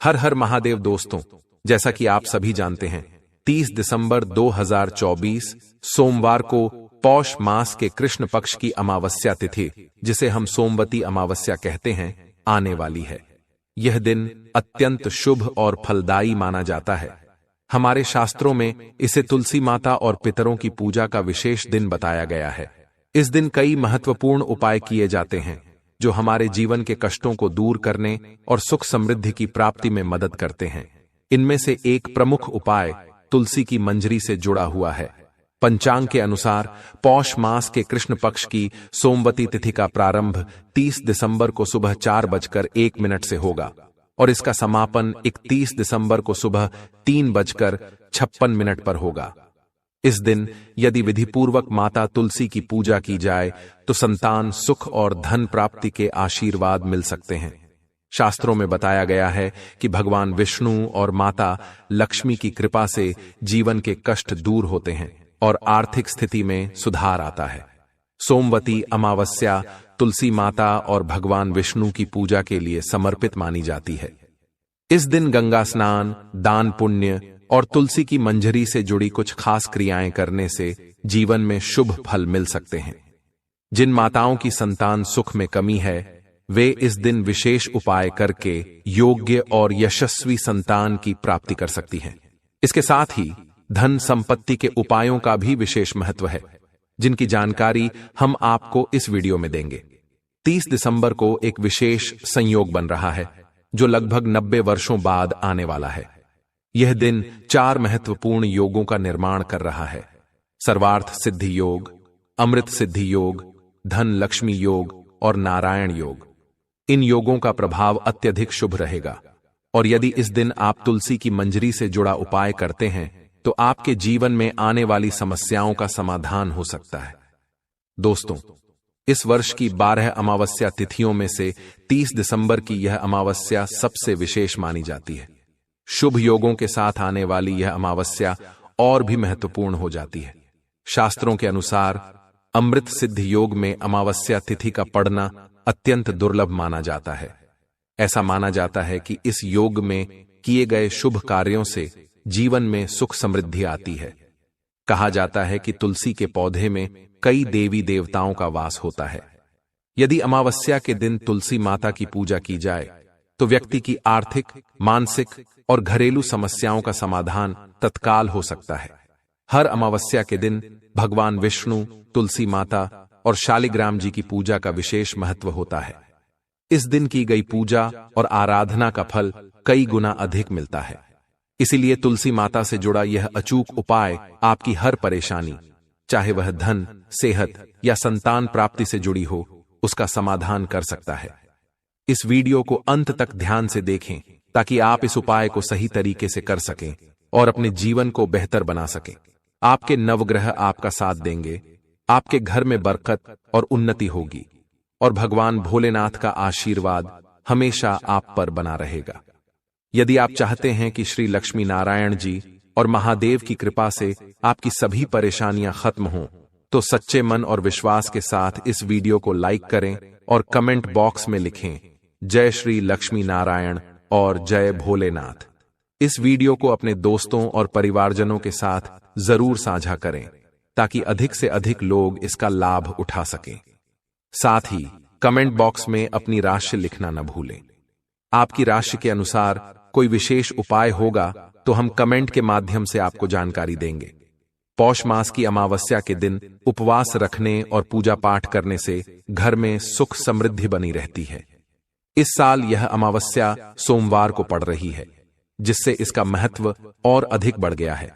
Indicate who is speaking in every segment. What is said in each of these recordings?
Speaker 1: हर हर महादेव दोस्तों, जैसा कि आप सभी जानते हैं 30 दिसंबर 2024 सोमवार को पौष मास के कृष्ण पक्ष की अमावस्या तिथि, जिसे हम सोमवती अमावस्या कहते हैं, आने वाली है। यह दिन अत्यंत शुभ और फलदायी माना जाता है। हमारे शास्त्रों में इसे तुलसी माता और पितरों की पूजा का विशेष दिन बताया गया है। इस दिन कई महत्वपूर्ण उपाय किए जाते हैं जो हमारे जीवन के कष्टों को दूर करने और सुख समृद्धि की प्राप्ति में मदद करते हैं। इनमें से एक प्रमुख उपाय तुलसी की मंजरी से जुड़ा हुआ है। पंचांग के अनुसार पौष मास के कृष्ण पक्ष की सोमवती तिथि का प्रारंभ 30 दिसंबर को सुबह 4:01 से होगा और इसका समापन 31 दिसंबर को सुबह 3:56 पर होगा। इस दिन यदि विधिपूर्वक माता तुलसी की पूजा की जाए तो संतान सुख और धन प्राप्ति के आशीर्वाद मिल सकते हैं। शास्त्रों में बताया गया है कि भगवान विष्णु और माता लक्ष्मी की कृपा से जीवन के कष्ट दूर होते हैं और आर्थिक स्थिति में सुधार आता है। सोमवती अमावस्या तुलसी माता और भगवान विष्णु की पूजा के लिए समर्पित मानी जाती है। इस दिन गंगा स्नान, दान पुण्य और तुलसी की मंजरी से जुड़ी कुछ खास क्रियाएं करने से जीवन में शुभ फल मिल सकते हैं। जिन माताओं की संतान सुख में कमी है, वे इस दिन विशेष उपाय करके योग्य और यशस्वी संतान की प्राप्ति कर सकती हैं। इसके साथ ही धन संपत्ति के उपायों का भी विशेष महत्व है, जिनकी जानकारी हम आपको इस वीडियो में देंगे। 30 दिसंबर को एक विशेष संयोग बन रहा है जो लगभग 90 वर्षों बाद आने वाला है। यह दिन 4 महत्वपूर्ण योगों का निर्माण कर रहा है: सर्वार्थ सिद्धि योग, अमृत सिद्धि योग, धन लक्ष्मी योग और नारायण योग। इन योगों का प्रभाव अत्यधिक शुभ रहेगा और यदि इस दिन आप तुलसी की मंजरी से जुड़ा उपाय करते हैं तो आपके जीवन में आने वाली समस्याओं का समाधान हो सकता है। दोस्तों, इस वर्ष की 12 अमावस्या तिथियों में से 30 दिसंबर की यह अमावस्या सबसे विशेष मानी जाती है। शुभ योगों के साथ आने वाली यह अमावस्या और भी महत्वपूर्ण हो जाती है। शास्त्रों के अनुसार अमृत सिद्धि योग में अमावस्या तिथि का पड़ना अत्यंत दुर्लभ माना जाता है। ऐसा माना जाता है कि इस योग में किए गए शुभ कार्यों से जीवन में सुख समृद्धि आती है। कहा जाता है कि तुलसी के पौधे में कई देवी देवताओं का वास होता है। यदि अमावस्या के दिन तुलसी माता की पूजा की जाए तो व्यक्ति की आर्थिक, मानसिक और घरेलू समस्याओं का समाधान तत्काल हो सकता है। हर अमावस्या के दिन भगवान विष्णु, तुलसी माता और शालिग्राम जी की पूजा का विशेष महत्व होता है। इस दिन की गई पूजा और आराधना का फल कई गुना अधिक मिलता है। इसीलिए तुलसी माता से जुड़ा यह अचूक उपाय आपकी हर परेशानी, चाहे वह धन, सेहत या संतान प्राप्ति से जुड़ी हो, उसका समाधान कर सकता है। इस वीडियो को अंत तक ध्यान से देखें ताकि आप इस उपाय को सही तरीके से कर सकें और अपने जीवन को बेहतर बना सकें। आपके नवग्रह आपका साथ देंगे, आपके घर में बरकत और उन्नति होगी और भगवान भोलेनाथ का आशीर्वाद हमेशा आप पर बना रहेगा। यदि आप चाहते हैं कि श्री लक्ष्मी नारायण जी और महादेव की कृपा से आपकी सभी परेशानियां खत्म हों, तो सच्चे मन और विश्वास के साथ इस वीडियो को लाइक करें और कमेंट बॉक्स में लिखें जय श्री लक्ष्मी नारायण और जय भोलेनाथ। इस वीडियो को अपने दोस्तों और परिवारजनों के साथ जरूर साझा करें ताकि अधिक से अधिक लोग इसका लाभ उठा सकें। साथ ही कमेंट बॉक्स में अपनी राशि लिखना न भूलें। आपकी राशि के अनुसार कोई विशेष उपाय होगा तो हम कमेंट के माध्यम से आपको जानकारी देंगे। पौष मास की अमावस्या के दिन उपवास रखने और पूजा पाठ करने से घर में सुख समृद्धि बनी रहती है। इस साल यह अमावस्या सोमवार को पड़ रही है, जिससे इसका महत्व और अधिक बढ़ गया है।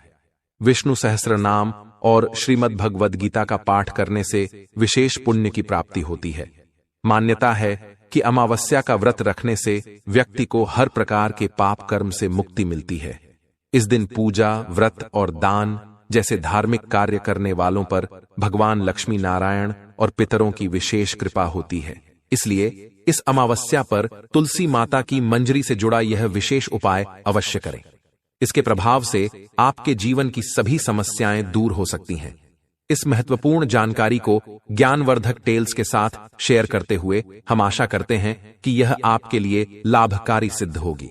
Speaker 1: विष्णु सहस्त्रनाम और श्रीमद् भगवद गीता का पाठ करने से विशेष पुण्य की प्राप्ति होती है। मान्यता है कि अमावस्या का व्रत रखने से व्यक्ति को हर प्रकार के पाप कर्म से मुक्ति मिलती है। इस दिन पूजा, व्रत और दान जैसे धार्मिक कार्य करने वालों पर भगवान लक्ष्मी नारायण और पितरों की विशेष कृपा होती है। इसलिए इस अमावस्या पर तुलसी माता की मंजरी से जुड़ा यह विशेष उपाय अवश्य करें। इसके प्रभाव से आपके जीवन की सभी समस्याएं दूर हो सकती हैं। इस महत्वपूर्ण जानकारी को ज्ञानवर्धक टेल्स के साथ शेयर करते हुए हम आशा करते हैं कि यह आपके लिए लाभकारी सिद्ध होगी।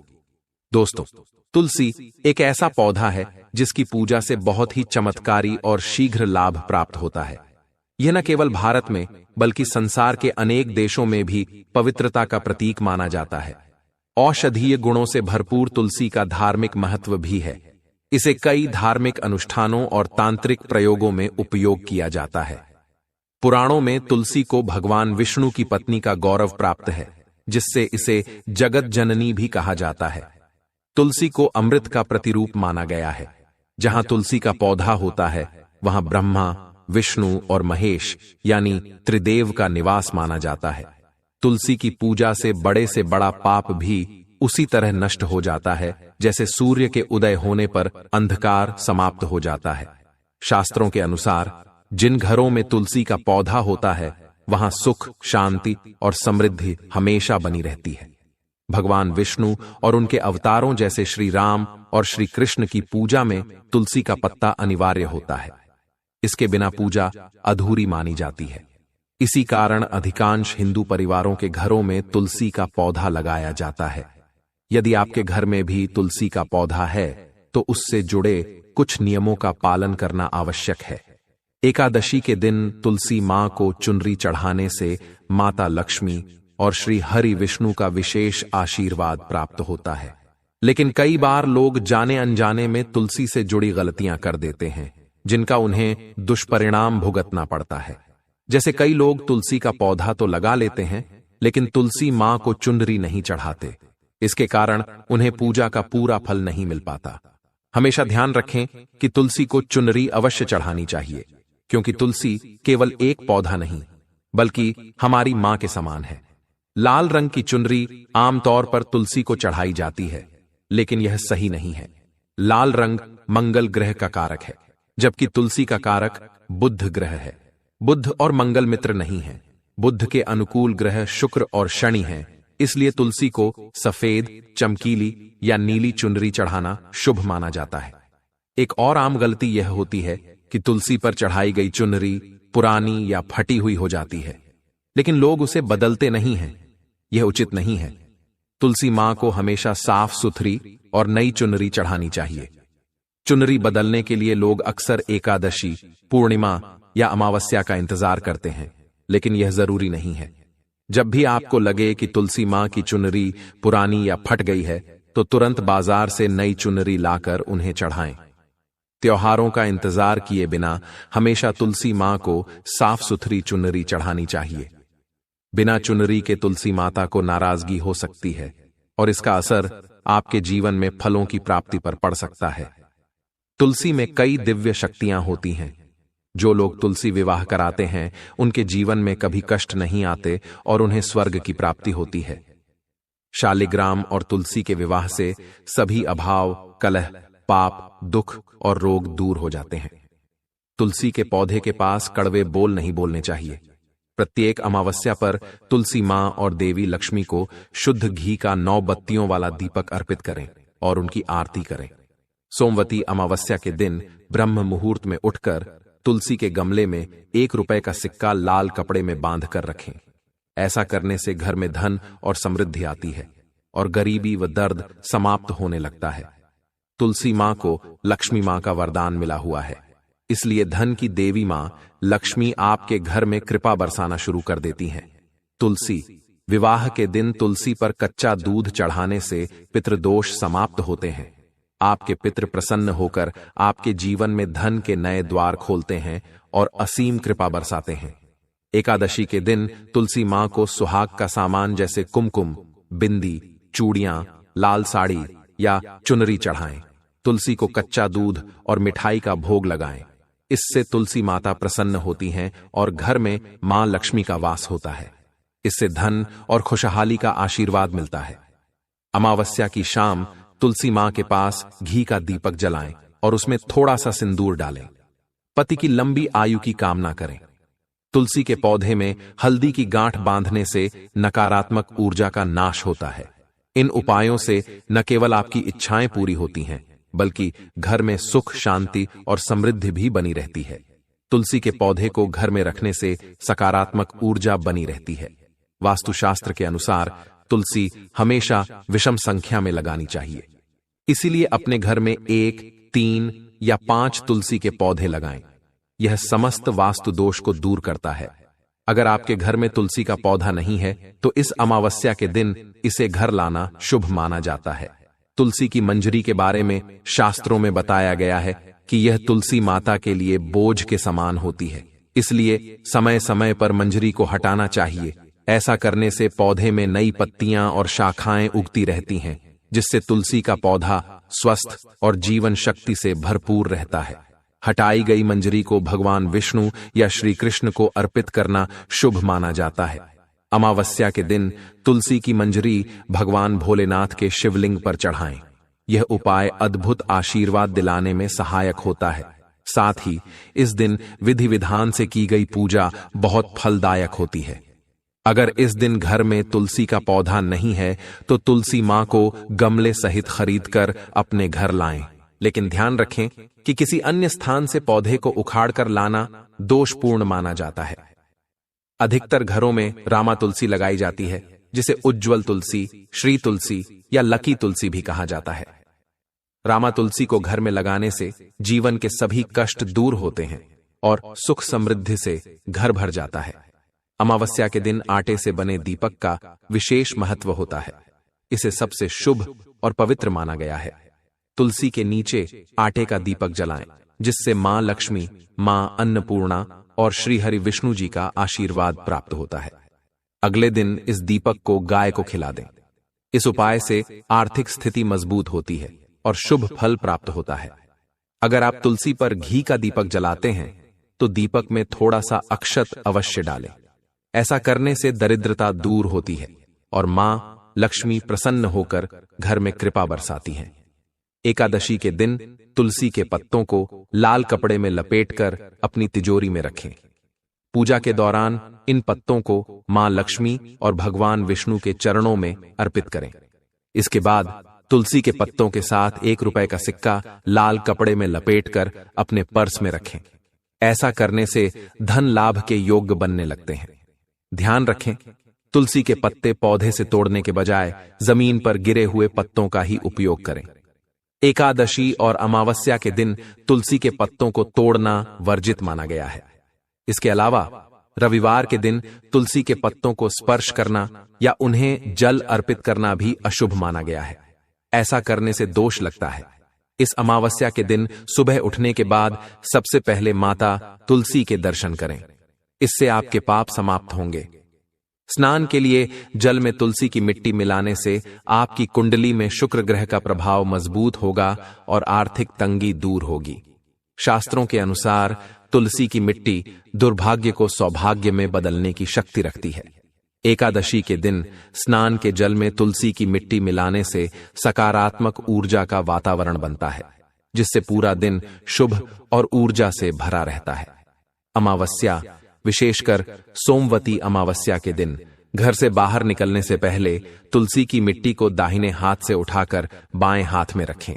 Speaker 1: दोस्तों, तुलसी एक ऐसा पौधा है जिसकी पूजा से बहुत ही चमत्कारी और शीघ्र लाभ प्राप्त होता है। यह न केवल भारत में बल्कि संसार के अनेक देशों में भी पवित्रता का प्रतीक माना जाता है। औषधीय गुणों से भरपूर तुलसी का धार्मिक महत्व भी है। इसे कई धार्मिक अनुष्ठानों और तांत्रिक प्रयोगों में उपयोग किया जाता है। पुराणों में तुलसी को भगवान विष्णु की पत्नी का गौरव प्राप्त है, जिससे इसे जगत जननी भी कहा जाता है। तुलसी को अमृत का प्रतिरूप माना गया है। जहां तुलसी का पौधा होता है, वहां ब्रह्मा, विष्णु और महेश यानी त्रिदेव का निवास माना जाता है। तुलसी की पूजा से बड़ा पाप भी उसी तरह नष्ट हो जाता है जैसे सूर्य के उदय होने पर अंधकार समाप्त हो जाता है। शास्त्रों के अनुसार जिन घरों में तुलसी का पौधा होता है, वहां सुख, शांति और समृद्धि हमेशा बनी रहती है। भगवान विष्णु और उनके अवतारों जैसे श्री राम और श्री कृष्ण की पूजा में तुलसी का पत्ता अनिवार्य होता है। इसके बिना पूजा अधूरी मानी जाती है। इसी कारण अधिकांश हिंदू परिवारों के घरों में तुलसी का पौधा लगाया जाता है। यदि आपके घर में भी तुलसी का पौधा है, तो उससे जुड़े कुछ नियमों का पालन करना आवश्यक है। एकादशी के दिन तुलसी मां को चुनरी चढ़ाने से माता लक्ष्मी और श्री हरि विष्णु का विशेष आशीर्वाद प्राप्त होता है। लेकिन कई बार लोग जाने अनजाने में तुलसी से जुड़ी गलतियां कर देते हैं, जिनका उन्हें दुष्परिणाम भुगतना पड़ता है। जैसे कई लोग तुलसी का पौधा तो लगा लेते हैं, लेकिन तुलसी मां को चुनरी नहीं चढ़ाते। इसके कारण उन्हें पूजा का पूरा फल नहीं मिल पाता। हमेशा ध्यान रखें कि तुलसी को चुनरी अवश्य चढ़ानी चाहिए, क्योंकि तुलसी केवल एक पौधा नहीं बल्कि हमारी मां के समान है। लाल रंग की चुनरी आमतौर पर तुलसी को चढ़ाई जाती है, लेकिन यह सही नहीं है। लाल रंग मंगल ग्रह का कारक है, जबकि तुलसी का कारक बुध ग्रह है। बुध और मंगल मित्र नहीं है। बुध के अनुकूल ग्रह शुक्र और शनि हैं, इसलिए तुलसी को सफेद, चमकीली या नीली चुनरी चढ़ाना शुभ माना जाता है। एक और आम गलती यह होती है कि तुलसी पर चढ़ाई गई चुनरी पुरानी या फटी हुई हो जाती है, लेकिन लोग उसे बदलते नहीं हैं। यह उचित नहीं है। तुलसी मां को हमेशा साफ सुथरी और नई चुनरी चढ़ानी चाहिए। चुनरी बदलने के लिए लोग अक्सर एकादशी, पूर्णिमा या अमावस्या का इंतजार करते हैं, लेकिन यह जरूरी नहीं है। जब भी आपको लगे कि तुलसी मां की चुनरी पुरानी या फट गई है, तो तुरंत बाजार से नई चुनरी लाकर उन्हें चढ़ाएं। त्योहारों का इंतजार किए बिना हमेशा तुलसी मां को साफ सुथरी चुनरी चढ़ानी चाहिए। बिना चुनरी के तुलसी माता को नाराजगी हो सकती है और इसका असर आपके जीवन में फलों की प्राप्ति पर पड़ सकता है। तुलसी में कई दिव्य शक्तियां होती हैं। जो लोग तुलसी विवाह कराते हैं, उनके जीवन में कभी कष्ट नहीं आते और उन्हें स्वर्ग की प्राप्ति होती है। शालिग्राम और तुलसी के विवाह से सभी अभाव, कलह, पाप, दुख और रोग दूर हो जाते हैं। तुलसी के पौधे के पास कड़वे बोल नहीं बोलने चाहिए। प्रत्येक अमावस्या पर तुलसी मां और देवी लक्ष्मी को शुद्ध घी का 9 बत्तियों वाला दीपक अर्पित करें और उनकी आरती करें। सोमवती अमावस्या के दिन ब्रह्म मुहूर्त में उठकर तुलसी के गमले में 1 रुपए का सिक्का लाल कपड़े में बांध कर रखें। ऐसा करने से घर में धन और समृद्धि आती है और गरीबी व दर्द समाप्त होने लगता है। तुलसी मां को लक्ष्मी मां का वरदान मिला हुआ है, इसलिए धन की देवी मां लक्ष्मी आपके घर में कृपा बरसाना शुरू कर देती हैं। तुलसी विवाह के दिन तुलसी पर कच्चा दूध चढ़ाने से पितृदोष समाप्त होते हैं। आपके पितृ प्रसन्न होकर आपके जीवन में धन के नए द्वार खोलते हैं और असीम कृपा बरसाते हैं। एकादशी के दिन तुलसी मां को सुहाग का सामान जैसे कुमकुम, बिंदी, चूड़ियां, लाल साड़ी या चुनरी चढ़ाएं। तुलसी को कच्चा दूध और मिठाई का भोग लगाएं। इससे तुलसी माता प्रसन्न होती हैं और घर में मां लक्ष्मी का वास होता है। इससे धन और खुशहाली का आशीर्वाद मिलता है। अमावस्या की शाम तुलसी मां के पास घी का दीपक जलाएं और उसमें थोड़ा सा सिंदूर डालें। पति की लंबी आयु की कामना करें। तुलसी के पौधे में हल्दी की गांठ बांधने से नकारात्मक ऊर्जा का नाश होता है। इन उपायों से न केवल आपकी इच्छाएं पूरी होती हैं, बल्कि घर में सुख, शांति और समृद्धि भी बनी रहती है। तुलसी के पौधे को घर में रखने से सकारात्मक ऊर्जा बनी रहती है। वास्तुशास्त्र के अनुसार तुलसी हमेशा विषम संख्या में लगानी चाहिए। इसीलिए अपने घर में 1, 3 या 5 तुलसी के पौधे लगाएं। यह समस्त वास्तु दोष को दूर करता है। अगर आपके घर में तुलसी का पौधा नहीं है तो इस अमावस्या के दिन इसे घर लाना शुभ माना जाता है। तुलसी की मंजरी के बारे में शास्त्रों में बताया गया है कि यह तुलसी माता के लिए बोझ के समान होती है, इसलिए समय समय पर मंजरी को हटाना चाहिए। ऐसा करने से पौधे में नई पत्तियां और शाखाएं उगती रहती हैं, जिससे तुलसी का पौधा स्वस्थ और जीवन शक्ति से भरपूर रहता है। हटाई गई मंजरी को भगवान विष्णु या श्री कृष्ण को अर्पित करना शुभ माना जाता है। अमावस्या के दिन तुलसी की मंजरी भगवान भोलेनाथ के शिवलिंग पर चढ़ाएं। यह उपाय अद्भुत आशीर्वाद दिलाने में सहायक होता है। साथ ही इस दिन विधि विधान से की गई पूजा बहुत फलदायक होती है। अगर इस दिन घर में तुलसी का पौधा नहीं है तो तुलसी मां को गमले सहित खरीदकर अपने घर लाएं, लेकिन ध्यान रखें कि किसी अन्य स्थान से पौधे को उखाड़कर लाना दोषपूर्ण माना जाता है। अधिकतर घरों में रामा तुलसी लगाई जाती है, जिसे उज्ज्वल तुलसी, श्री तुलसी या लकी तुलसी भी कहा जाता है। रामा तुलसी को घर में लगाने से जीवन के सभी कष्ट दूर होते हैं और सुख समृद्धि से घर भर जाता है। अमावस्या के दिन आटे से बने दीपक का विशेष महत्व होता है। इसे सबसे शुभ और पवित्र माना गया है। तुलसी के नीचे आटे का दीपक जलाएं, जिससे मां लक्ष्मी, मां अन्नपूर्णा और श्री हरि विष्णु जी का आशीर्वाद प्राप्त होता है। अगले दिन इस दीपक को गाय को खिला दें। इस उपाय से आर्थिक स्थिति मजबूत होती है और शुभ फल प्राप्त होता है। अगर आप तुलसी पर घी का दीपक जलाते हैं तो दीपक में थोड़ा सा अक्षत अवश्य डालें। ऐसा करने से दरिद्रता दूर होती है और मां लक्ष्मी प्रसन्न होकर घर में कृपा बरसाती हैं। एकादशी के दिन तुलसी के पत्तों को लाल कपड़े में लपेटकर अपनी तिजोरी में रखें। पूजा के दौरान इन पत्तों को मां लक्ष्मी और भगवान विष्णु के चरणों में अर्पित करें। इसके बाद तुलसी के पत्तों के साथ 1 रुपए का सिक्का लाल कपड़े में लपेटकर अपने पर्स में रखें। ऐसा करने से धन लाभ के योग्य बनने लगते हैं। ध्यान रखें, तुलसी के पत्ते पौधे से तोड़ने के बजाय जमीन पर गिरे हुए पत्तों का ही उपयोग करें। एकादशी और अमावस्या के दिन तुलसी के पत्तों को तोड़ना वर्जित माना गया है। इसके अलावा रविवार के दिन तुलसी के पत्तों को स्पर्श करना या उन्हें जल अर्पित करना भी अशुभ माना गया है। ऐसा करने से दोष लगता है। इस अमावस्या के दिन सुबह उठने के बाद सबसे पहले माता तुलसी के दर्शन करें। इससे आपके पाप समाप्त होंगे। स्नान के लिए जल में तुलसी की मिट्टी मिलाने से आपकी कुंडली में शुक्र ग्रह का प्रभाव मजबूत होगा और आर्थिक तंगी दूर होगी। शास्त्रों के अनुसार तुलसी की मिट्टी दुर्भाग्य को सौभाग्य में बदलने की शक्ति रखती है। एकादशी के दिन स्नान के जल में तुलसी की मिट्टी मिलाने से सकारात्मक ऊर्जा का वातावरण बनता है, जिससे पूरा दिन शुभ और ऊर्जा से भरा रहता है। अमावस्या, विशेषकर सोमवती अमावस्या के दिन घर से बाहर निकलने से पहले तुलसी की मिट्टी को दाहिने हाथ से उठाकर बाएं हाथ में रखें।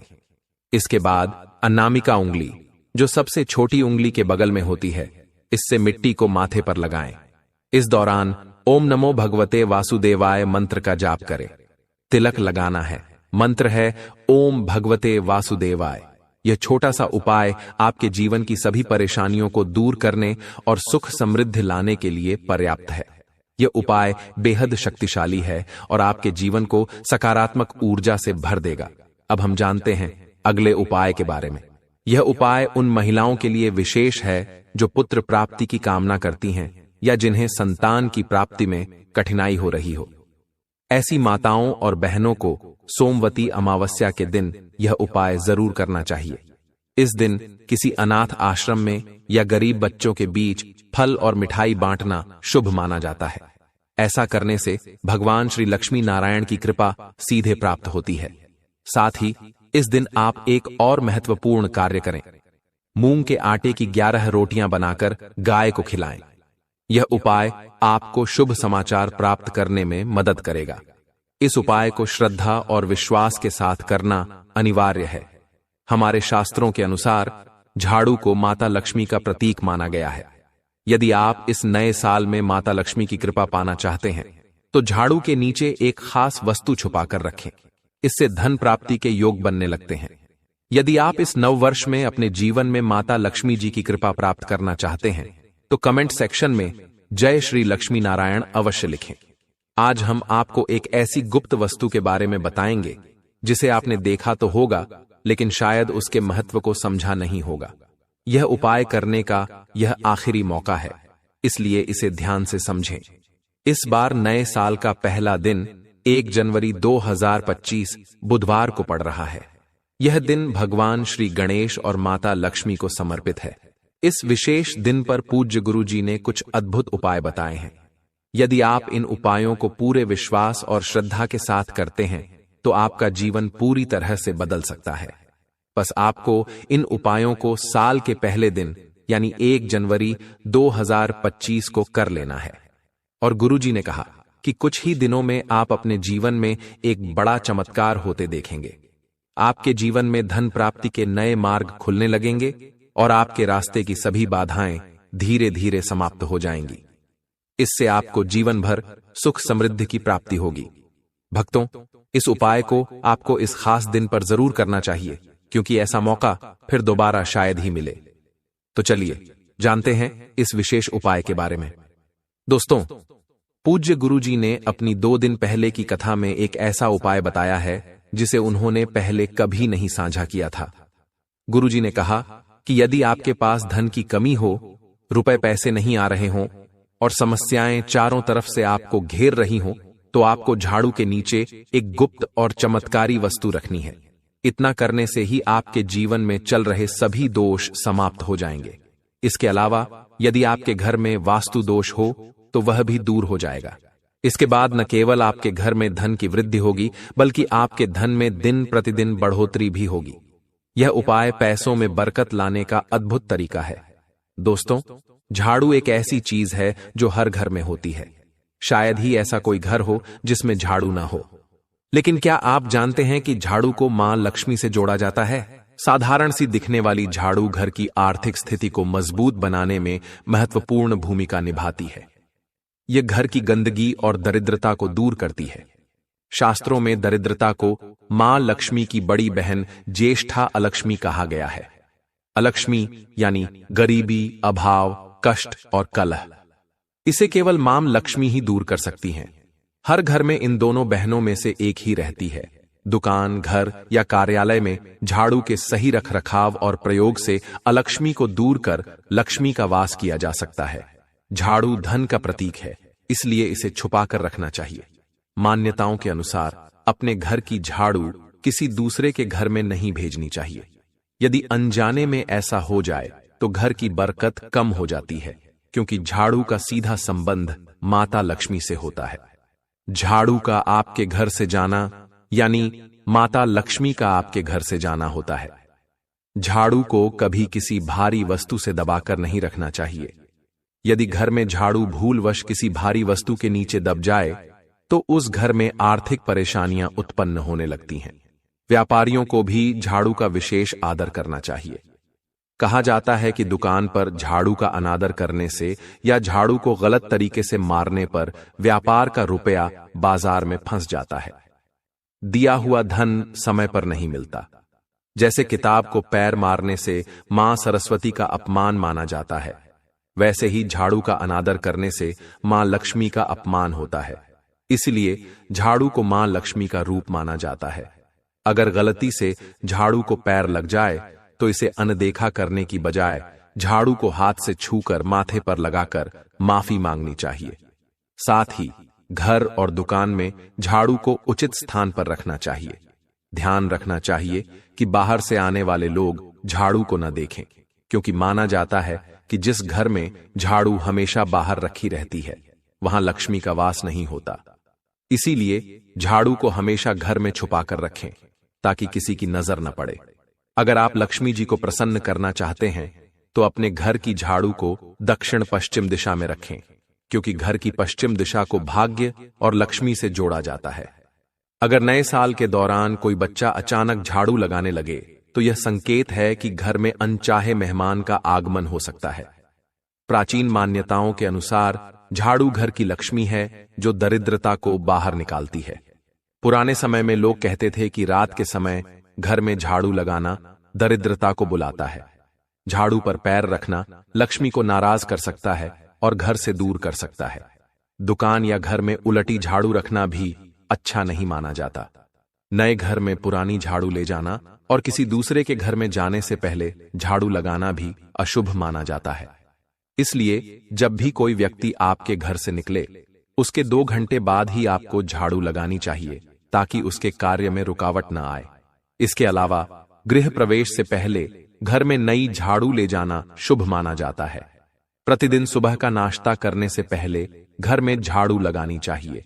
Speaker 1: इसके बाद अनामिका उंगली, जो सबसे छोटी उंगली के बगल में होती है, इससे मिट्टी को माथे पर लगाएं। इस दौरान ओम नमो भगवते वासुदेवाय मंत्र का जाप करें। तिलक लगाना है। मंत्र है ओम भगवते वासुदेवाय। यह छोटा सा उपाय आपके जीवन की सभी परेशानियों को दूर करने और सुख समृद्धि लाने के लिए पर्याप्त है। यह उपाय बेहद शक्तिशाली है और आपके जीवन को सकारात्मक ऊर्जा से भर देगा। अब हम जानते हैं अगले उपाय के बारे में। यह उपाय उन महिलाओं के लिए विशेष है जो पुत्र प्राप्ति की कामना करती हैं या जिन्हें संतान की प्राप्ति में कठिनाई हो रही हो। ऐसी माताओं और बहनों को सोमवती अमावस्या के दिन यह उपाय जरूर करना चाहिए। इस दिन किसी अनाथ आश्रम में या गरीब बच्चों के बीच फल और मिठाई बांटना शुभ माना जाता है। ऐसा करने से भगवान श्री लक्ष्मी नारायण की कृपा सीधे प्राप्त होती है। साथ ही इस दिन आप एक और महत्वपूर्ण कार्य करें। मूंग के आटे की 11 रोटियां बनाकर गाय को खिलाएं। यह उपाय आपको शुभ समाचार प्राप्त करने में मदद करेगा। इस उपाय को श्रद्धा और विश्वास के साथ करना अनिवार्य है। हमारे शास्त्रों के अनुसार झाड़ू को माता लक्ष्मी का प्रतीक माना गया है। यदि आप इस नए साल में माता लक्ष्मी की कृपा पाना चाहते हैं तो झाड़ू के नीचे एक खास वस्तु छुपाकर रखें। इससे धन प्राप्ति के योग बनने लगते हैं। यदि आप इस नव वर्ष में अपने जीवन में माता लक्ष्मी जी की कृपा प्राप्त करना चाहते हैं तो कमेंट सेक्शन में जय श्री लक्ष्मी नारायण अवश्य लिखें। आज हम आपको एक ऐसी गुप्त वस्तु के बारे में बताएंगे जिसे आपने देखा तो होगा लेकिन शायद उसके महत्व को समझा नहीं होगा। यह उपाय करने का यह आखिरी मौका है, इसलिए इसे ध्यान से समझें। इस बार नए साल का पहला दिन 1 जनवरी 2025 बुधवार को पड़ रहा है। यह दिन भगवान श्री गणेश और माता लक्ष्मी को समर्पित है। इस विशेष दिन पर पूज्य गुरु जी ने कुछ अद्भुत उपाय बताए हैं। यदि आप इन उपायों को पूरे विश्वास और श्रद्धा के साथ करते हैं तो आपका जीवन पूरी तरह से बदल सकता है। बस आपको इन उपायों को साल के पहले दिन यानी 1 जनवरी 2025 को कर लेना है। और गुरुजी ने कहा कि कुछ ही दिनों में आप अपने जीवन में एक बड़ा चमत्कार होते देखेंगे। आपके जीवन में धन प्राप्ति के नए मार्ग खुलने लगेंगे और आपके रास्ते की सभी बाधाएं धीरे धीरे समाप्त हो जाएंगी। इससे आपको जीवन भर सुख समृद्धि की प्राप्ति होगी। भक्तों, इस उपाय को आपको इस खास दिन पर जरूर करना चाहिए क्योंकि ऐसा मौका फिर दोबारा शायद ही मिले। तो चलिए जानते हैं इस विशेष उपाय के बारे में। दोस्तों, पूज्य गुरुजी ने अपनी 2 दिन पहले की कथा में एक ऐसा उपाय बताया है जिसे उन्होंने पहले कभी नहीं साझा किया था। गुरुजी ने कहा कि यदि आपके पास धन की कमी हो, रुपए पैसे नहीं आ रहे हों और समस्याएं चारों तरफ से आपको घेर रही हों, तो आपको झाड़ू के नीचे एक गुप्त और चमत्कारी वस्तु रखनी है। इतना करने से ही आपके जीवन में चल रहे सभी दोष समाप्त हो जाएंगे। इसके अलावा यदि आपके घर में वास्तु दोष हो तो वह भी दूर हो जाएगा। इसके बाद न केवल आपके घर में धन की वृद्धि होगी बल्कि आपके धन में दिन प्रतिदिन बढ़ोतरी भी होगी। यह उपाय पैसों में बरकत लाने का अद्भुत तरीका है। दोस्तों, झाड़ू एक ऐसी चीज है जो हर घर में होती है। शायद ही ऐसा कोई घर हो जिसमें झाड़ू ना हो। लेकिन क्या आप जानते हैं कि झाड़ू को मां लक्ष्मी से जोड़ा जाता है? साधारण सी दिखने वाली झाड़ू घर की आर्थिक स्थिति को मजबूत बनाने में महत्वपूर्ण भूमिका निभाती है। यह घर की गंदगी और दरिद्रता को दूर करती है। शास्त्रों में दरिद्रता को मां लक्ष्मी की बड़ी बहन ज्येष्ठा अलक्ष्मी कहा गया है। अलक्ष्मी यानी गरीबी, अभाव, कष्ट और कलह। इसे केवल मां लक्ष्मी ही दूर कर सकती हैं। हर घर में इन दोनों बहनों में से एक ही रहती है। दुकान, घर या कार्यालय में झाड़ू के सही रखरखाव और प्रयोग से अलक्ष्मी को दूर कर लक्ष्मी का वास किया जा सकता है। झाड़ू धन का प्रतीक है, इसलिए इसे छुपा कर रखना चाहिए। मान्यताओं के अनुसार अपने घर की झाड़ू किसी दूसरे के घर में नहीं भेजनी चाहिए। यदि अनजाने में ऐसा हो जाए तो घर की बरकत कम हो जाती है, क्योंकि झाड़ू का सीधा संबंध माता लक्ष्मी से होता है। झाड़ू का आपके घर से जाना यानी माता लक्ष्मी का आपके घर से जाना होता है। झाड़ू को कभी किसी भारी वस्तु से दबाकर नहीं रखना चाहिए। यदि घर में झाड़ू भूलवश किसी भारी वस्तु के नीचे दब जाए तो उस घर में आर्थिक परेशानियां उत्पन्न होने लगती हैं। व्यापारियों को भी झाड़ू का विशेष आदर करना चाहिए। कहा जाता है कि दुकान पर झाड़ू का अनादर करने से या झाड़ू को गलत तरीके से मारने पर व्यापार का रुपया बाजार में फंस जाता है। दिया हुआ धन समय पर नहीं मिलता। जैसे किताब को पैर मारने से मां सरस्वती का अपमान माना जाता है, वैसे ही झाड़ू का अनादर करने से मां लक्ष्मी का अपमान होता है। इसलिए झाड़ू को मां लक्ष्मी का रूप माना जाता है। अगर गलती से झाड़ू को पैर लग जाए तो इसे अनदेखा करने की बजाय झाड़ू को हाथ से छूकर माथे पर लगाकर माफी मांगनी चाहिए। साथ ही घर और दुकान में झाड़ू को उचित स्थान पर रखना चाहिए। ध्यान रखना चाहिए कि बाहर से आने वाले लोग झाड़ू को न देखें, क्योंकि माना जाता है कि जिस घर में झाड़ू हमेशा बाहर रखी रहती है वहां लक्ष्मी का वास नहीं होता। इसीलिए झाड़ू को हमेशा घर में छुपा कर रखें ताकि किसी की नजर न पड़े। अगर आप लक्ष्मी जी को प्रसन्न करना चाहते हैं तो अपने घर की झाड़ू को दक्षिण पश्चिम दिशा में रखें, क्योंकि घर की पश्चिम दिशा को भाग्य और लक्ष्मी से जोड़ा जाता है। अगर नए साल के दौरान कोई बच्चा अचानक झाड़ू लगाने लगे तो यह संकेत है कि घर में अनचाहे मेहमान का आगमन हो सकता है। प्राचीन मान्यताओं के अनुसार झाड़ू घर की लक्ष्मी है जो दरिद्रता को बाहर निकालती है। पुराने समय में लोग कहते थे कि रात के समय घर में झाड़ू लगाना दरिद्रता को बुलाता है। झाड़ू पर पैर रखना लक्ष्मी को नाराज कर सकता है और घर से दूर कर सकता है। दुकान या घर में उलटी झाड़ू रखना भी अच्छा नहीं माना जाता। नए घर में पुरानी झाड़ू ले जाना और किसी दूसरे के घर में जाने से पहले झाड़ू लगाना भी अशुभ माना जाता है। इसलिए जब भी कोई व्यक्ति आपके घर से निकले, उसके 2 घंटे बाद ही आपको झाड़ू लगानी चाहिए ताकि उसके कार्य में रुकावट न आए। इसके अलावा गृह प्रवेश से पहले घर में नई झाड़ू ले जाना शुभ माना जाता है। प्रतिदिन सुबह का नाश्ता करने से पहले घर में झाड़ू लगानी चाहिए।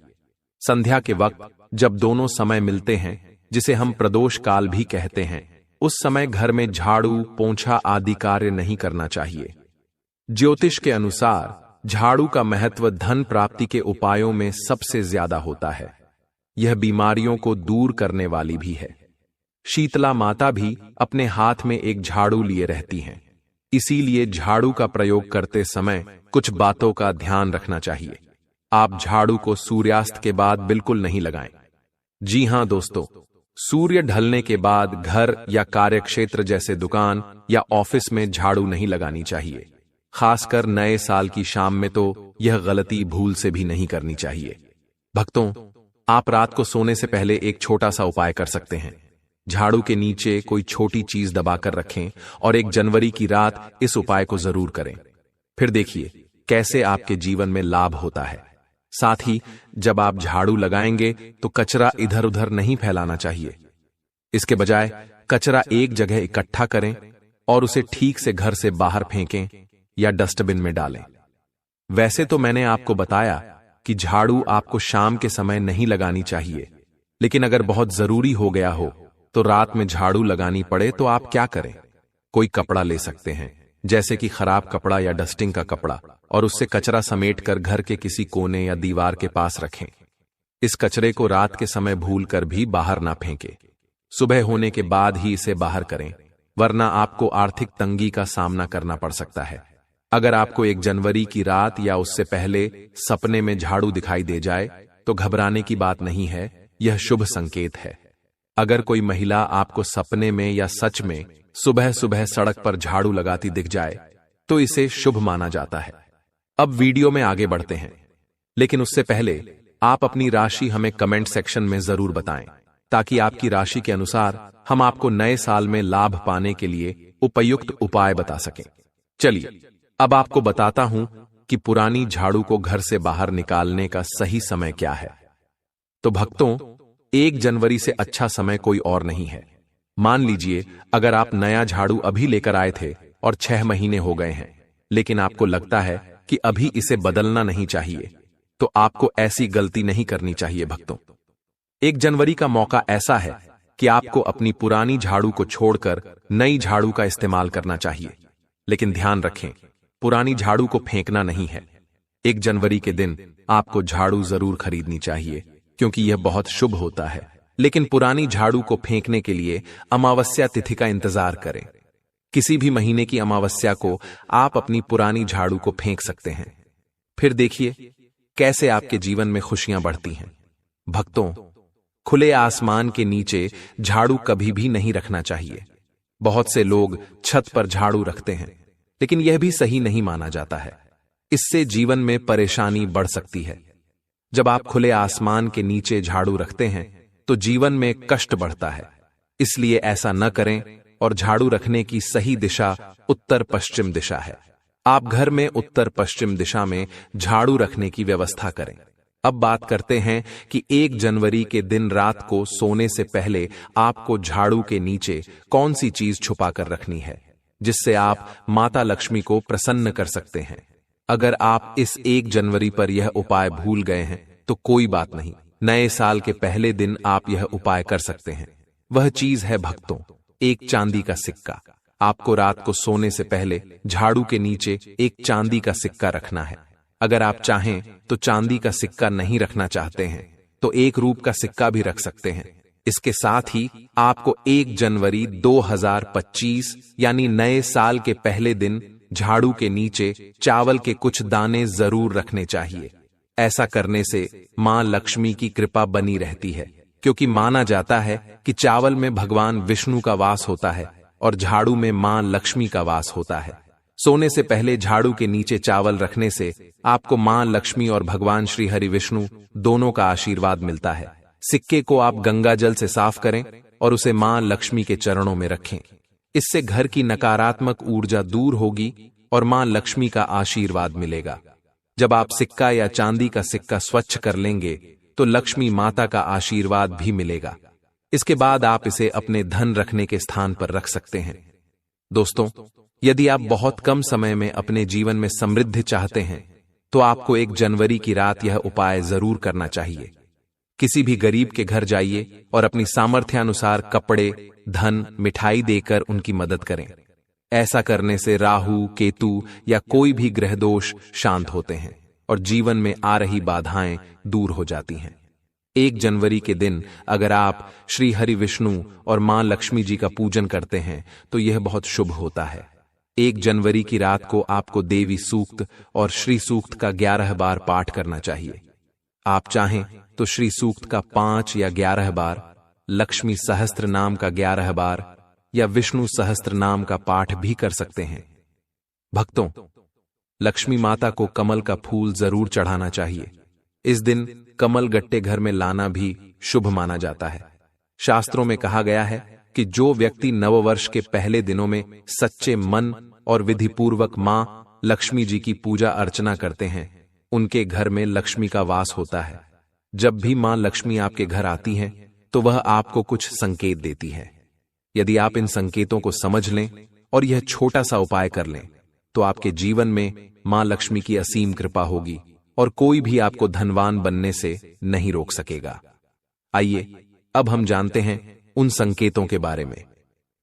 Speaker 1: संध्या के वक्त जब दोनों समय मिलते हैं, जिसे हम प्रदोष काल भी कहते हैं, उस समय घर में झाड़ू, पोंछा आदि कार्य नहीं करना चाहिए। ज्योतिष के अनुसार झाड़ू का महत्व धन प्राप्ति के उपायों में सबसे ज्यादा होता है। यह बीमारियों को दूर करने वाली भी है। शीतला माता भी अपने हाथ में एक झाड़ू लिए रहती हैं। इसीलिए झाड़ू का प्रयोग करते समय कुछ बातों का ध्यान रखना चाहिए। आप झाड़ू को सूर्यास्त के बाद बिल्कुल नहीं लगाएं। जी हां दोस्तों, सूर्य ढलने के बाद घर या कार्यक्षेत्र जैसे दुकान या ऑफिस में झाड़ू नहीं लगानी चाहिए। खासकर नए साल की शाम में तो यह गलती भूल से भी नहीं करनी चाहिए। भक्तों, आप रात को सोने से पहले एक छोटा सा उपाय कर सकते हैं। झाड़ू के नीचे कोई छोटी चीज दबाकर रखें और 1 जनवरी की रात इस उपाय को जरूर करें। फिर देखिए कैसे आपके जीवन में लाभ होता है। साथ ही जब आप झाड़ू लगाएंगे तो कचरा इधर उधर नहीं फैलाना चाहिए। इसके बजाय कचरा एक जगह इकट्ठा करें और उसे ठीक से घर से बाहर फेंकें या डस्टबिन में डालें। वैसे तो मैंने आपको बताया कि झाड़ू आपको शाम के समय नहीं लगानी चाहिए, लेकिन अगर बहुत जरूरी हो गया हो तो रात में झाड़ू लगानी पड़े तो आप क्या करें? कोई कपड़ा ले सकते हैं, जैसे कि खराब कपड़ा या डस्टिंग का कपड़ा, और उससे कचरा समेटकर घर के किसी कोने या दीवार के पास रखें। इस कचरे को रात के समय भूलकर भी बाहर ना फेंकें। सुबह होने के बाद ही इसे बाहर करें, वरना आपको आर्थिक तंगी का सामना करना पड़ सकता है। अगर आपको 1 जनवरी की रात या उससे पहले सपने में झाड़ू दिखाई दे जाए तो घबराने की बात नहीं है, यह शुभ संकेत है। अगर कोई महिला आपको सपने में या सच में सुबह सुबह सड़क पर झाड़ू लगाती दिख जाए तो इसे शुभ माना जाता है। अब वीडियो में आगे बढ़ते हैं, लेकिन उससे पहले आप अपनी राशि हमें कमेंट सेक्शन में जरूर बताएं, ताकि आपकी राशि के अनुसार हम आपको नए साल में लाभ पाने के लिए उपयुक्त उपाय बता सकें। चलिए अब आपको बताता हूं कि पुरानी झाड़ू को घर से बाहर निकालने का सही समय क्या है। तो भक्तों, 1 जनवरी से अच्छा समय कोई और नहीं है। मान लीजिए अगर आप नया झाड़ू अभी लेकर आए थे और 6 महीने हो गए हैं, लेकिन आपको लगता है कि अभी इसे बदलना नहीं चाहिए, तो आपको ऐसी गलती नहीं करनी चाहिए भक्तों। 1 जनवरी का मौका ऐसा है कि आपको अपनी पुरानी झाड़ू को छोड़कर नई झाड़ू का इस्तेमाल करना चाहिए। लेकिन ध्यान रखें, पुरानी झाड़ू को फेंकना नहीं है। 1 जनवरी के दिन आपको झाड़ू जरूर खरीदनी चाहिए, क्योंकि यह बहुत शुभ होता है। लेकिन पुरानी झाड़ू को फेंकने के लिए अमावस्या तिथि का इंतजार करें। किसी भी महीने की अमावस्या को आप अपनी पुरानी झाड़ू को फेंक सकते हैं। फिर देखिए कैसे आपके जीवन में खुशियां बढ़ती हैं। भक्तों, खुले आसमान के नीचे झाड़ू कभी भी नहीं रखना चाहिए। बहुत से लोग छत पर झाड़ू रखते हैं, लेकिन यह भी सही नहीं माना जाता है। इससे जीवन में परेशानी बढ़ सकती है। जब आप खुले आसमान के नीचे झाड़ू रखते हैं तो जीवन में कष्ट बढ़ता है। इसलिए ऐसा न करें और झाड़ू रखने की सही दिशा उत्तर पश्चिम दिशा है। आप घर में उत्तर पश्चिम दिशा में झाड़ू रखने की व्यवस्था करें। अब बात करते हैं कि 1 जनवरी के दिन रात को सोने से पहले आपको झाड़ू के नीचे कौन सी चीज छुपा कर रखनी है, जिससे आप माता लक्ष्मी को प्रसन्न कर सकते हैं। अगर आप इस 1 जनवरी पर यह उपाय भूल गए हैं तो कोई बात नहीं, नए साल के पहले दिन आप यह उपाय कर सकते हैं। वह चीज है भक्तों, 1 चांदी का सिक्का। आपको रात को सोने से पहले झाड़ू के नीचे 1 चांदी का सिक्का रखना है। अगर आप चाहें तो चांदी का सिक्का नहीं रखना चाहते हैं तो 1 रूप का सिक्का भी रख सकते हैं। इसके साथ ही आपको 1 जनवरी 2025 यानी नए साल के पहले दिन झाड़ू के नीचे चावल के कुछ दाने जरूर रखने चाहिए। ऐसा करने से मां लक्ष्मी की कृपा बनी रहती है। क्योंकि माना जाता है कि चावल में भगवान विष्णु का वास होता है और झाड़ू में मां लक्ष्मी का वास होता है। सोने से पहले झाड़ू के नीचे चावल रखने से आपको मां लक्ष्मी और भगवान श्री हरि विष्णु दोनों का आशीर्वाद मिलता है। सिक्के को आप गंगा जल से साफ करें और उसे मां लक्ष्मी के चरणों में रखें। इससे घर की नकारात्मक ऊर्जा दूर होगी और मां लक्ष्मी का आशीर्वाद मिलेगा। जब आप सिक्का या चांदी का सिक्का स्वच्छ कर लेंगे तो लक्ष्मी माता का आशीर्वाद भी मिलेगा। इसके बाद आप इसे अपने धन रखने के स्थान पर रख सकते हैं। दोस्तों, यदि आप बहुत कम समय में अपने जीवन में समृद्धि चाहते हैं तो आपको 1 जनवरी की रात यह उपाय जरूर करना चाहिए। किसी भी गरीब के घर जाइए और अपनी सामर्थ्यानुसार कपड़े, धन, मिठाई देकर उनकी मदद करें। ऐसा करने से राहु, केतु या कोई भी ग्रह दोष शांत होते हैं और जीवन में आ रही बाधाएं दूर हो जाती हैं। 1 जनवरी के दिन अगर आप श्री हरि विष्णु और मां लक्ष्मी जी का पूजन करते हैं तो यह बहुत शुभ होता है। 1 जनवरी की रात को आपको देवी सूक्त और श्री सूक्त का 11 बार पाठ करना चाहिए। आप चाहें तो श्री सूक्त का 5 या 11 बार, लक्ष्मी सहस्त्र नाम का 11 बार या विष्णु सहस्त्र नाम का पाठ भी कर सकते हैं। भक्तों, लक्ष्मी माता को कमल का फूल जरूर चढ़ाना चाहिए। इस दिन कमल गट्टे घर में लाना भी शुभ माना जाता है। शास्त्रों में कहा गया है कि जो व्यक्ति नववर्ष के पहले दिनों में सच्चे मन और विधिपूर्वक मां लक्ष्मी जी की पूजा अर्चना करते हैं, उनके घर में लक्ष्मी का वास होता है। जब भी मां लक्ष्मी आपके घर आती हैं तो वह आपको कुछ संकेत देती है। यदि आप इन संकेतों को समझ लें और यह छोटा सा उपाय कर लें तो आपके जीवन में मां लक्ष्मी की असीम कृपा होगी और कोई भी आपको धनवान बनने से नहीं रोक सकेगा। आइए अब हम जानते हैं उन संकेतों के बारे में।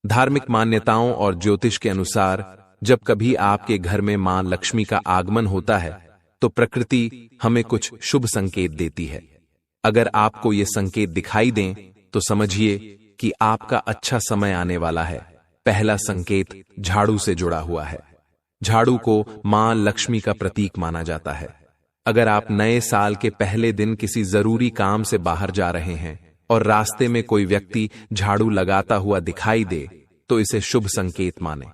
Speaker 1: धार्मिक मान्यताओं और ज्योतिष के अनुसार जब कभी आपके घर में मां लक्ष्मी का आगमन होता है तो प्रकृति हमें कुछ शुभ संकेत देती है। अगर आपको ये संकेत दिखाई दें तो समझिए कि आपका अच्छा समय आने वाला है। पहला संकेत झाड़ू से जुड़ा हुआ है। झाड़ू को मां लक्ष्मी का प्रतीक माना जाता है। अगर आप नए साल के पहले दिन किसी जरूरी काम से बाहर जा रहे हैं और रास्ते में कोई व्यक्ति झाड़ू लगाता हुआ दिखाई दे तो इसे शुभ संकेत माने।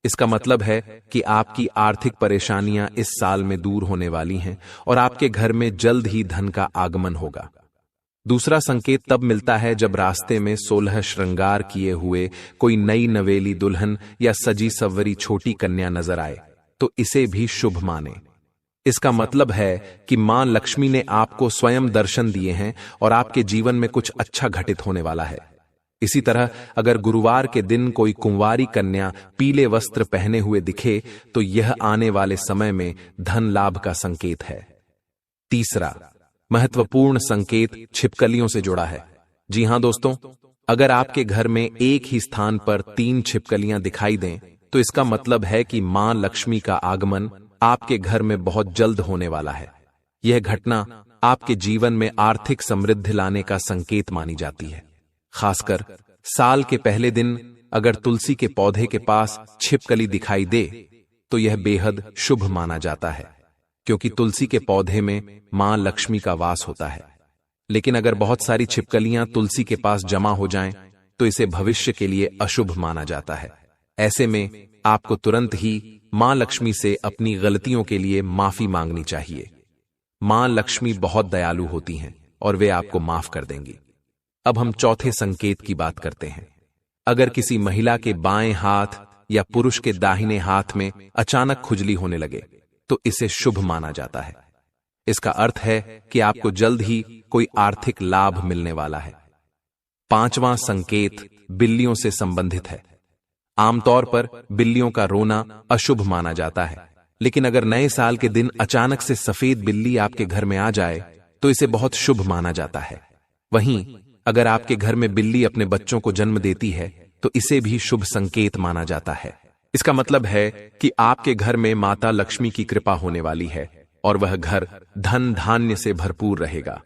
Speaker 1: इसका मतलब है कि आपकी आर्थिक परेशानियां इस साल में दूर होने वाली हैं और आपके घर में जल्द ही धन का आगमन होगा। दूसरा संकेत तब मिलता है जब रास्ते में 16 श्रृंगार किए हुए कोई नई नवेली दुल्हन या सजी सवरी छोटी कन्या नजर आए तो इसे भी शुभ माने। इसका मतलब है कि मां लक्ष्मी ने आपको स्वयं दर्शन दिए हैं और आपके जीवन में कुछ अच्छा घटित होने वाला है। इसी तरह अगर गुरुवार के दिन कोई कुंवारी कन्या पीले वस्त्र पहने हुए दिखे तो यह आने वाले समय में धन लाभ का संकेत है। तीसरा महत्वपूर्ण संकेत छिपकलियों से जुड़ा है। जी हां दोस्तों, अगर आपके घर में एक ही स्थान पर 3 छिपकलियां दिखाई दें तो इसका मतलब है कि मां लक्ष्मी का आगमन आपके घर में बहुत जल्द होने वाला है। यह घटना आपके जीवन में आर्थिक समृद्धि लाने का संकेत मानी जाती है। खासकर साल के पहले दिन अगर तुलसी के पौधे के पास छिपकली दिखाई दे तो यह बेहद शुभ माना जाता है, क्योंकि तुलसी के पौधे में मां लक्ष्मी का वास होता है। लेकिन अगर बहुत सारी छिपकलियां तुलसी के पास जमा हो जाएं तो इसे भविष्य के लिए अशुभ माना जाता है। ऐसे में आपको तुरंत ही मां लक्ष्मी से अपनी गलतियों के लिए माफी मांगनी चाहिए। मां लक्ष्मी बहुत दयालु होती हैं और वे आपको माफ कर देंगी। अब हम चौथे संकेत की बात करते हैं। अगर किसी महिला के बाएं हाथ या पुरुष के दाहिने हाथ में अचानक खुजली होने लगे तो इसे शुभ माना जाता है। इसका अर्थ है कि आपको जल्द ही कोई आर्थिक लाभ मिलने वाला है। पांचवां संकेत बिल्लियों से संबंधित है। आमतौर पर बिल्लियों का रोना अशुभ माना जाता है, लेकिन अगर नए साल के दिन अचानक से सफेद बिल्ली आपके घर में आ जाए तो इसे बहुत शुभ माना जाता है। वहीं अगर आपके घर में बिल्ली अपने बच्चों को जन्म देती है तो इसे भी शुभ संकेत माना जाता है। इसका मतलब है कि आपके घर में माता लक्ष्मी की कृपा होने वाली है और वह घर धन धान्य से भरपूर रहेगा।